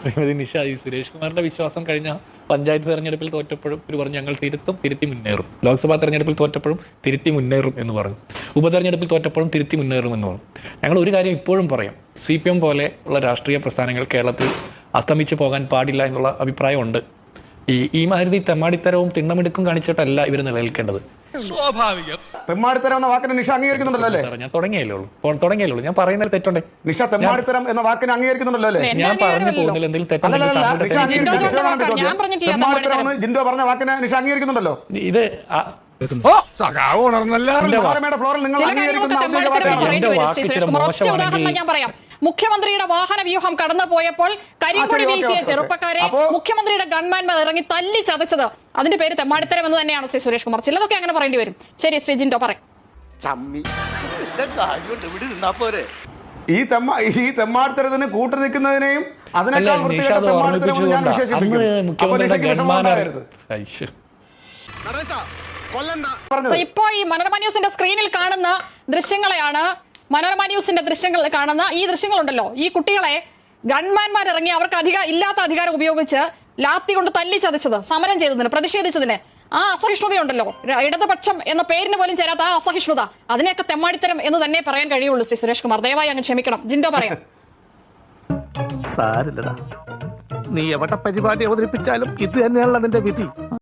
ശ്രീമതി നിഷ, ഈ സുരേഷ് കുമാറിന്റെ വിശ്വാസം കഴിഞ്ഞ പഞ്ചായത്ത് തെരഞ്ഞെടുപ്പിൽ തോറ്റപ്പോഴും ഇവർ പറഞ്ഞു ഞങ്ങൾ തിരുത്തി മുന്നേറും, ലോക്സഭാ തെരഞ്ഞെടുപ്പിൽ തോറ്റപ്പോഴും തിരുത്തി മുന്നേറും എന്ന് പറഞ്ഞു, ഉപതെരഞ്ഞെടുപ്പിൽ തോറ്റപ്പോഴും തിരുത്തി മുന്നേറും എന്ന് പറഞ്ഞു. ഞങ്ങൾ ഒരു കാര്യം ഇപ്പോഴും പറയാം, CPM പോലെ ഉള്ള രാഷ്ട്രീയ പ്രസ്ഥാനങ്ങൾ കേരളത്തിൽ അസ്തമിച്ചു പോകാൻ പാടില്ല എന്നുള്ള അഭിപ്രായമുണ്ട്. ഈ മാതിരി തെമ്മാടിത്തരവും തിണ്ണമെടുക്കും കാണിച്ചിട്ടല്ല ഇവർ നിലനിൽക്കേണ്ടത്. സ്വാഭാവികം. തെമ്മാടിത്തരം എന്ന വാക്കിനെ നിഷ അംഗീകരിക്കുന്നുണ്ടല്ലോ അല്ലേ? ഞാൻ തുടങ്ങിയല്ലോ ഞാൻ പറയുന്നത് തെറ്റുണ്ടേ? നിഷ തെമ്മാടിത്തരം എന്ന വാക്കിനെ അംഗീകരിക്കുന്നുണ്ടല്ലോ അല്ലേ? ഞാൻ പറഞ്ഞു പോകുന്നില്ല എന്തെങ്കിലും തെമ്മാടിത്തരം ജിൻഡോ പറഞ്ഞ വാക്കിനെ നിഷ അംഗീകരിക്കുന്നുണ്ടല്ലോ. ഇത് ഫ്ലോറിൽ നിങ്ങൾ ഞാൻ പറയാം. മുഖ്യമന്ത്രിയുടെ വാഹന വ്യൂഹം കടന്നു പോയപ്പോൾ കരിങ്കൊടി വീശിയ ചെറുപ്പക്കാരെ മുഖ്യമന്ത്രിയുടെ ഗൺമാൻമാർ ഇറങ്ങി തല്ലി ചതച്ചത് അതിന്റെ പേര് തെമ്മാടിത്തരം എന്ന് തന്നെയാണ് ശ്രീ സുരേഷ് കുമാർ. ചിലതൊക്കെ അങ്ങനെ പറയേണ്ടി വരും. ശരി, ശ്രീ ജിൻഡോ പറയും. ഈ തെമ്മാടിത്തരത്തിന് കൂട്ടു നിൽക്കുന്നതിനെയും അതിനേക്കാൾ വൃത്തികെട്ട തെമ്മാടിത്തരം ഞാൻ വിശേഷിപ്പിക്കും. ഇപ്പോ ഈ മനോരമ ന്യൂസിന്റെ സ്ക്രീനിൽ കാണുന്ന ദൃശ്യങ്ങളെയാണ്, മനോരമ ന്യൂസിന്റെ ദൃശ്യങ്ങൾ കാണുന്ന ഈ ദൃശ്യങ്ങളുണ്ടല്ലോ, ഈ കുട്ടികളെ ഗൺമാൻമാർ ഇറങ്ങി അവർക്ക് ഇല്ലാത്ത അധികാരം ഉപയോഗിച്ച് ലാത്തി കൊണ്ട് തല്ലി ചതച്ചത്, സമരം ചെയ്തതിന്, പ്രതിഷേധിച്ചതിന് ആ അസഹിഷ്ണുതയുണ്ടല്ലോ, ഇടതുപക്ഷം എന്ന പേരിന് പോലും ചേരാത്ത ആ അസഹിഷ്ണുത, അതിനെയൊക്കെ തെമ്മാടിത്തരം എന്ന് തന്നെ പറയാൻ കഴിയുള്ളൂ. ശ്രീ സുരേഷ് കുമാർ, ദയവായി അങ്ങ് ക്ഷമിക്കണം. ജിൻഡോ പറയാം. നീ എവിടെ പരിപാടി അവതരിപ്പിച്ചാലും ഇത് തന്നെയാണല്ലോ നിന്റെ വിധി.